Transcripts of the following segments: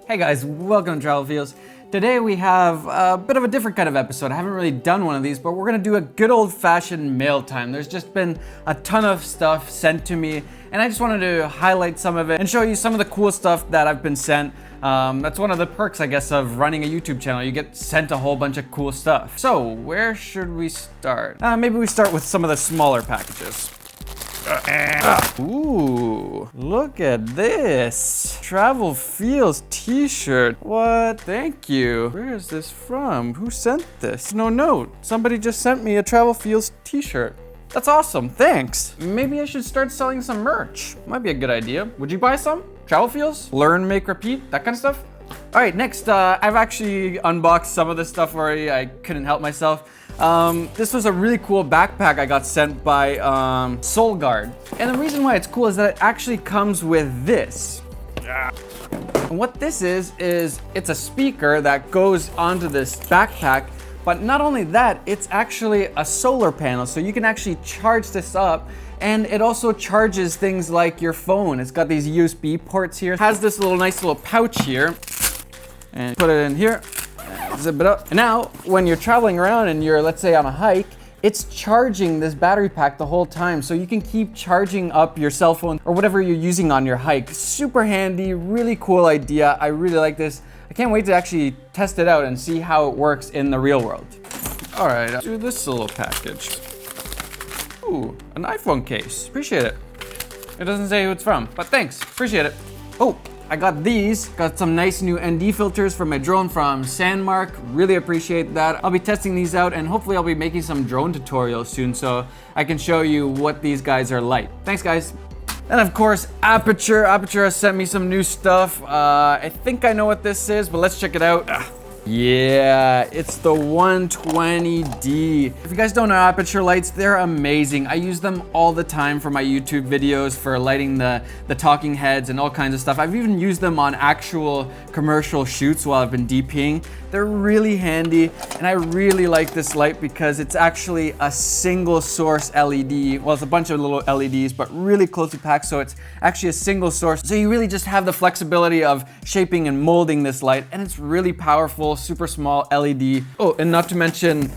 Hey guys, welcome to Travel Feels. Today we have a bit of a different kind of episode. I haven't really done one of these, but we're gonna do a good old-fashioned mail time. There's just been a ton of stuff sent to me, and I just wanted to highlight some of it and show you some of the cool stuff that I've been sent. That's one of the perks, I guess, of running a YouTube channel. You get sent a whole bunch of cool stuff. So, where should we start? Maybe we start with some of the smaller packages. Ooh, look at this. Travel Feels t-shirt. What? Thank you. Where is this from? Who sent this? No note. Somebody just sent me a Travel Feels t-shirt. That's awesome, thanks. Maybe I should start selling some merch. Might be a good idea. Would you buy some? Travel Feels? Learn, make, repeat, that kind of stuff? All right, next, I've actually unboxed some of this stuff already. I couldn't help myself. This was a really cool backpack I got sent by SoulGuard. And the reason why it's cool is that it actually comes with this. And what this is it's a speaker that goes onto this backpack. But not only that, it's actually a solar panel. So you can actually charge this up. And it also charges things like your phone. It's got these USB ports here. It has this nice little pouch here. And put it in here. Zip it up. And now, when you're traveling around and you're, let's say, on a hike, it's charging this battery pack the whole time. So you can keep charging up your cell phone or whatever you're using on your hike. Super handy, really cool idea. I really like this. I can't wait to actually test it out and see how it works in the real world. All right, let's do this little package. Ooh, an iPhone case. Appreciate it. It doesn't say who it's from, but thanks. Appreciate it. Oh, I got these. Got some nice new ND filters for my drone from Sandmark. Really appreciate that. I'll be testing these out and hopefully I'll be making some drone tutorials soon so I can show you what these guys are like. Thanks, guys. And of course, Aperture. Aperture has sent me some new stuff. I think I know what this is, but let's check it out. Yeah, it's the 120D. If you guys don't know Aperture lights, they're amazing. I use them all the time for my YouTube videos for lighting the talking heads and all kinds of stuff. I've even used them on actual commercial shoots while I've been DPing. They're really handy, and I really like this light because it's actually a single source LED. Well, it's a bunch of little LEDs, but really closely packed, so it's actually a single source. So you really just have the flexibility of shaping and molding this light, and it's really powerful, super small LED. Oh, and not to mention,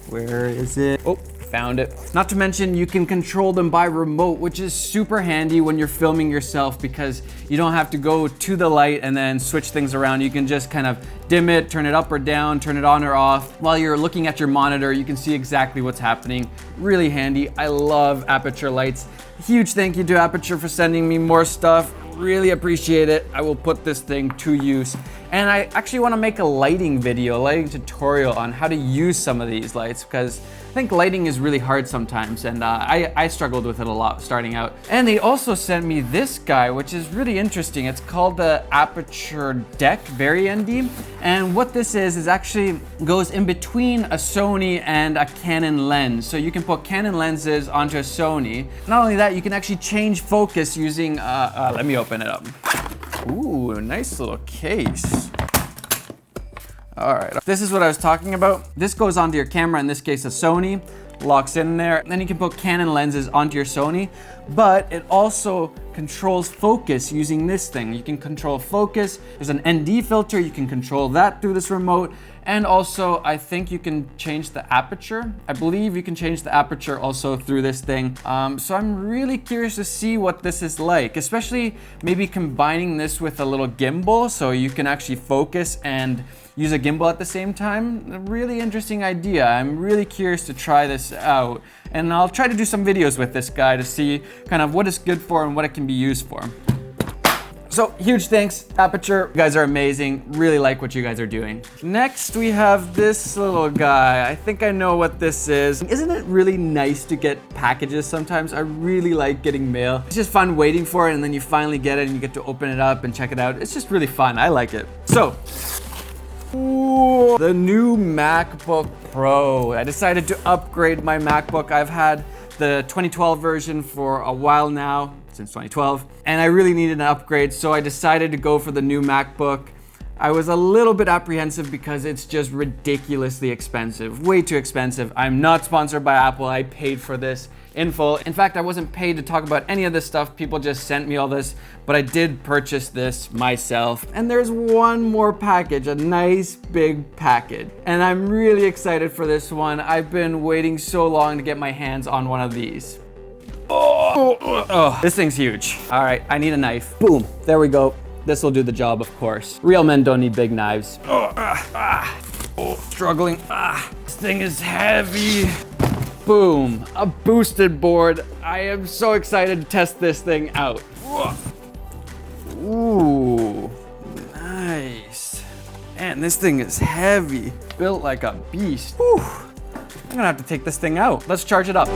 where is it? Oh, found it. Not to mention, you can control them by remote, which is super handy when you're filming yourself because you don't have to go to the light and then switch things around. You can just kind of dim it, turn it up or down, turn it on or off. While you're looking at your monitor, you can see exactly what's happening. Really handy. I love Aperture lights. Huge thank you to Aperture for sending me more stuff. Really appreciate it. I will put this thing to use. And I actually want to make a lighting video, a lighting tutorial on how to use some of these lights because I think lighting is really hard sometimes, and I struggled with it a lot starting out. And they also sent me this guy, which is really interesting. It's called the Aperture Deck, very ND. And what this is actually goes in between a Sony and a Canon lens. So you can put Canon lenses onto a Sony. Not only that, you can actually change focus using, let me open it up. Ooh, nice little case. All right, this is what I was talking about. This goes onto your camera, in this case a Sony, locks in there. And then you can put Canon lenses onto your Sony, but it also controls focus using this thing. You can control focus. There's an ND filter, you can control that through this remote. And also, I think you can change the aperture. I believe you can change the aperture also through this thing. So I'm really curious to see what this is like, especially maybe combining this with a little gimbal so you can actually focus and use a gimbal at the same time. A really interesting idea. I'm really curious to try this out. And I'll try to do some videos with this guy to see kind of what it's good for and what it can be used for. So huge thanks, Aperture. You guys are amazing. Really like what you guys are doing. Next, we have this little guy. I think I know what this is. Isn't it really nice to get packages sometimes? I really like getting mail. It's just fun waiting for it, and then you finally get it and you get to open it up and check it out. It's just really fun. I like it. So, ooh, the new MacBook Pro. I decided to upgrade my MacBook. I've had the 2012 version for a while now, since 2012, and I really needed an upgrade, so I decided to go for the new MacBook. I was a little bit apprehensive because it's just ridiculously expensive, way too expensive. I'm not sponsored by Apple. I paid for this in full. In fact, I wasn't paid to talk about any of this stuff. People just sent me all this, but I did purchase this myself. And there's one more package, a nice big package. And I'm really excited for this one. I've been waiting so long to get my hands on one of these. Oh, this thing's huge. All right, I need a knife. Boom, there we go. This will do the job, of course. Real men don't need big knives. Struggling. This thing is heavy. Boom, a boosted board. I am so excited to test this thing out. Ooh, nice. Man, this thing is heavy. Built like a beast. Whew. I'm gonna have to take this thing out. Let's charge it up.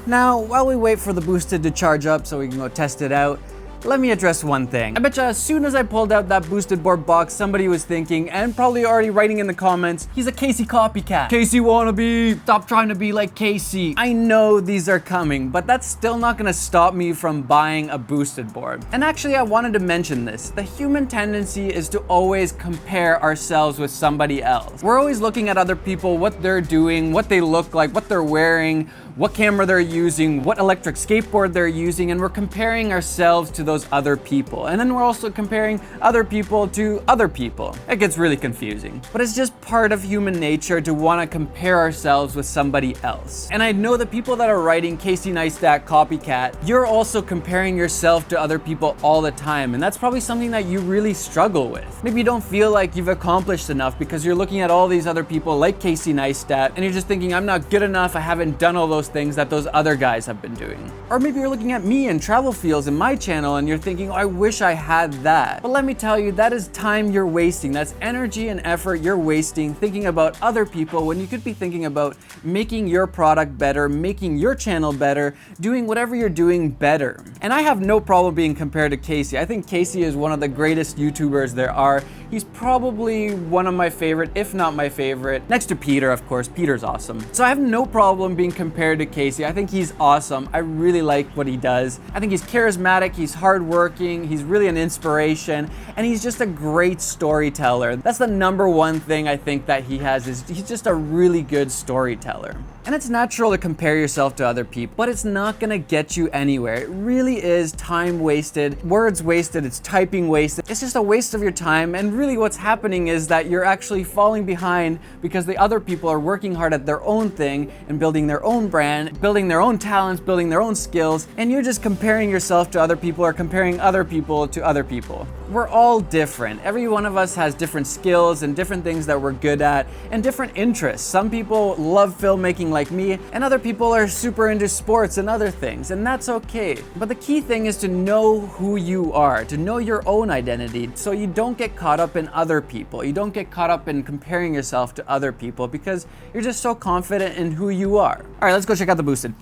Now, while we wait for the boosted to charge up so we can go test it out, let me address one thing. I bet you as soon as I pulled out that boosted board box, somebody was thinking, and probably already writing in the comments, he's a Casey copycat. Casey wannabe, stop trying to be like Casey. I know these are coming, but that's still not gonna stop me from buying a boosted board. And actually, I wanted to mention this. The human tendency is to always compare ourselves with somebody else. We're always looking at other people, what they're doing, what they look like, what they're wearing, what camera they're using, what electric skateboard they're using, and we're comparing ourselves to those other people. And then we're also comparing other people to other people. It gets really confusing. But it's just part of human nature to want to compare ourselves with somebody else. And I know the people that are writing Casey NEISTAT copycat, you're also comparing yourself to other people all the time. And that's probably something that you really struggle with. Maybe you don't feel like you've accomplished enough because you're looking at all these other people like Casey NEISTAT and you're just thinking, I'm not good enough, I haven't done all those things that those other guys have been doing. Or maybe you're looking at me and travel feels in my channel and you're thinking, oh, I wish I had that. But let me tell you, that is time you're wasting. That's energy and effort you're wasting thinking about other people when you could be thinking about making your product better, making your channel better, doing whatever you're doing better. And I have no problem being compared to Casey. I think Casey is one of the greatest YouTubers there are. He's probably one of my favorite, if not my favorite. Next to Peter, of course. Peter's awesome. So I have no problem being compared to Casey. I think he's awesome. I really like what he does. I think he's charismatic, he's hardworking, he's really an inspiration, and he's just a great storyteller. That's the number one thing I think that he has, is he's just a really good storyteller. And it's natural to compare yourself to other people, but it's not gonna get you anywhere. It really is time wasted, words wasted, it's typing wasted. It's just a waste of your time, and really what's happening is that you're actually falling behind because the other people are working hard at their own thing and building their own brand, building their own talents, building their own skills, and you're just comparing yourself to other people or comparing other people to other people. We're all different. Every one of us has different skills and different things that we're good at and different interests. Some people love filmmaking like me, and other people are super into sports and other things, and that's okay. But the key thing is to know who you are, to know your own identity, so you don't get caught up in other people. You don't get caught up in comparing yourself to other people because you're just so confident in who you are. All right, let's go check out the boosted.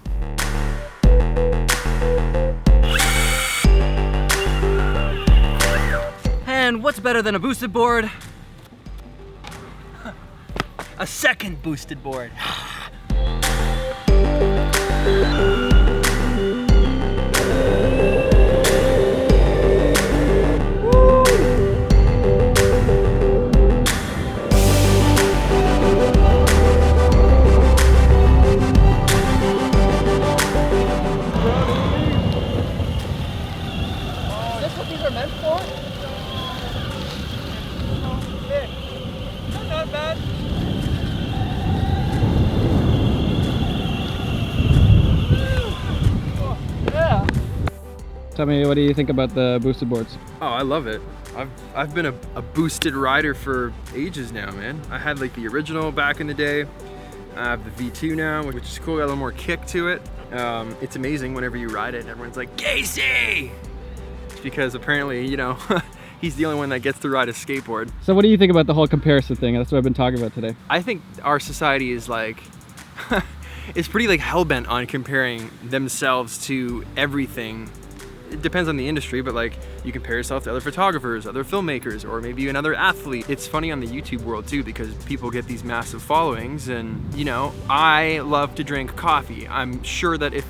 And what's better than a boosted board? A second boosted board. Tell me, what do you think about the boosted boards? Oh, I love it. I've been a boosted rider for ages now, man. I had like the original back in the day. I have the V2 now, which is cool, got a little more kick to it. It's amazing whenever you ride it and everyone's like, Casey! It's because apparently, you know, he's the only one that gets to ride a skateboard. So what do you think about the whole comparison thing? That's what I've been talking about today. I think our society is like, it's pretty like hell-bent on comparing themselves to everything. It depends on the industry, but like you compare yourself to other photographers, other filmmakers, or maybe another athlete. It's funny on the YouTube world too, because people get these massive followings, and you know, I love to drink coffee. I'm sure that if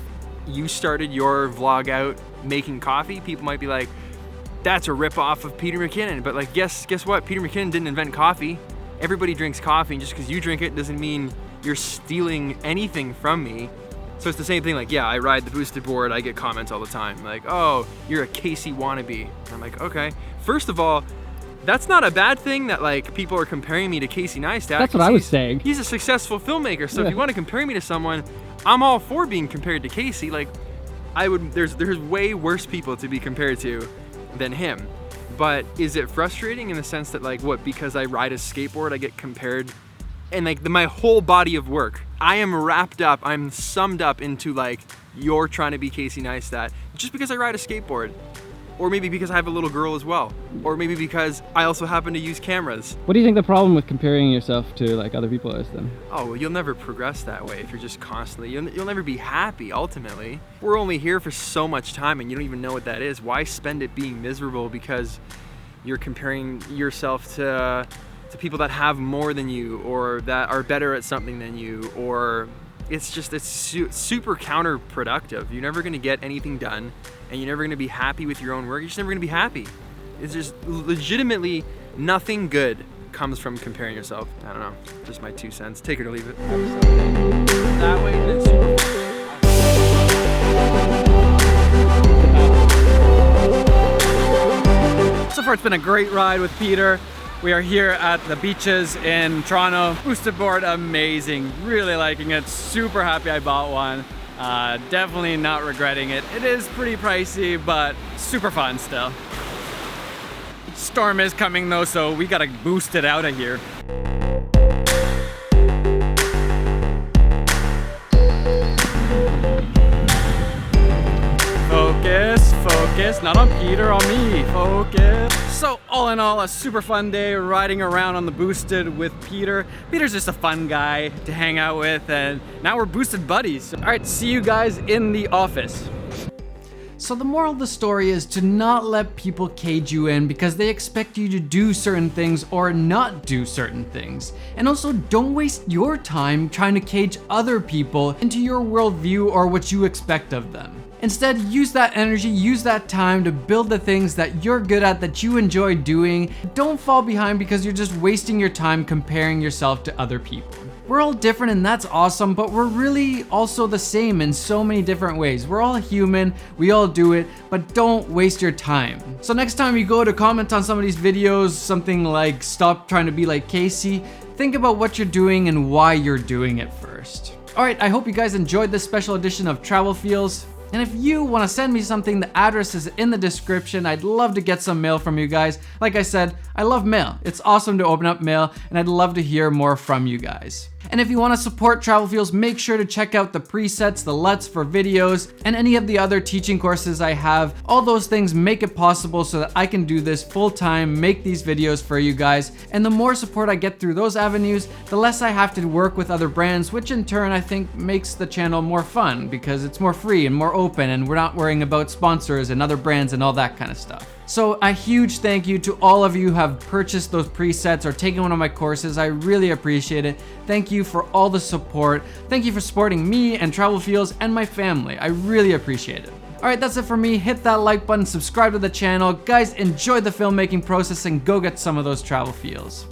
you started your vlog out making coffee, people might be like, that's a rip-off of Peter McKinnon. But like, guess what? Peter McKinnon didn't invent coffee. everybody drinks coffee, and just because you drink it doesn't mean you're stealing anything from me. So it's the same thing, like, yeah, I ride the boosted board, I get comments all the time, like, oh, you're a Casey wannabe. And I'm like, okay. First of all, that's not a bad thing that like people are comparing me to Casey Neistat. That's what I was saying. He's a successful filmmaker, so if you want to compare me to someone, I'm all for being compared to Casey. Like, there's way worse people to be compared to than him. But is it frustrating in the sense that like, what, because I ride a skateboard, I get compared? And like my whole body of work, I am wrapped up, I'm summed up into like, you're trying to be Casey Neistat just because I ride a skateboard. Or maybe because I have a little girl as well. Or maybe because I also happen to use cameras. What do you think the problem with comparing yourself to like other people is then? Oh, well, you'll never progress that way if you're just constantly, you'll never be happy ultimately. We're only here for so much time and you don't even know what that is. Why spend it being miserable because you're comparing yourself to people that have more than you or that are better at something than you, or it's super counterproductive. You're never gonna get anything done and you're never gonna be happy with your own work. You're just never gonna be happy. It's just legitimately nothing good comes from comparing yourself. I don't know, just my 2 cents. Take it or leave it. That way, it's super. So far, it's been a great ride with Peter. We are here at the beaches in Toronto. Boosted board, amazing. Really liking it. Super happy I bought one. Definitely not regretting it. It is pretty pricey, but super fun still. Storm is coming though, so we gotta boost it out of here. Focus, focus, not on Peter, on me, focus. So all in all, a super fun day riding around on the boosted with Peter. Peter's just a fun guy to hang out with, and now we're boosted buddies. All right, see you guys in the office. So the moral of the story is to not let people cage you in because they expect you to do certain things or not do certain things. And also don't waste your time trying to cage other people into your worldview or what you expect of them. Instead, use that energy, use that time to build the things that you're good at, that you enjoy doing. Don't fall behind because you're just wasting your time comparing yourself to other people. We're all different and that's awesome, but we're really also the same in so many different ways. We're all human, we all do it, but don't waste your time. So next time you go to comment on somebody's videos, something like stop trying to be like Casey, think about what you're doing and why you're doing it first. All right, I hope you guys enjoyed this special edition of Travel Feels. And if you want to send me something, the address is in the description. I'd love to get some mail from you guys. Like I said, I love mail. It's awesome to open up mail, and I'd love to hear more from you guys. And if you want to support Travel Feels, make sure to check out the presets, the LUTs for videos, and any of the other teaching courses I have. All those things make it possible so that I can do this full time, make these videos for you guys. And the more support I get through those avenues, the less I have to work with other brands, which in turn I think makes the channel more fun because it's more free and more open and we're not worrying about sponsors and other brands and all that kind of stuff. So a huge thank you to all of you who have purchased those presets or taken one of my courses. I really appreciate it. Thank you for all the support. Thank you for supporting me and Travel Feels and my family. I really appreciate it. All right, that's it for me. Hit that like button, subscribe to the channel. Guys, enjoy the filmmaking process and go get some of those Travel Feels.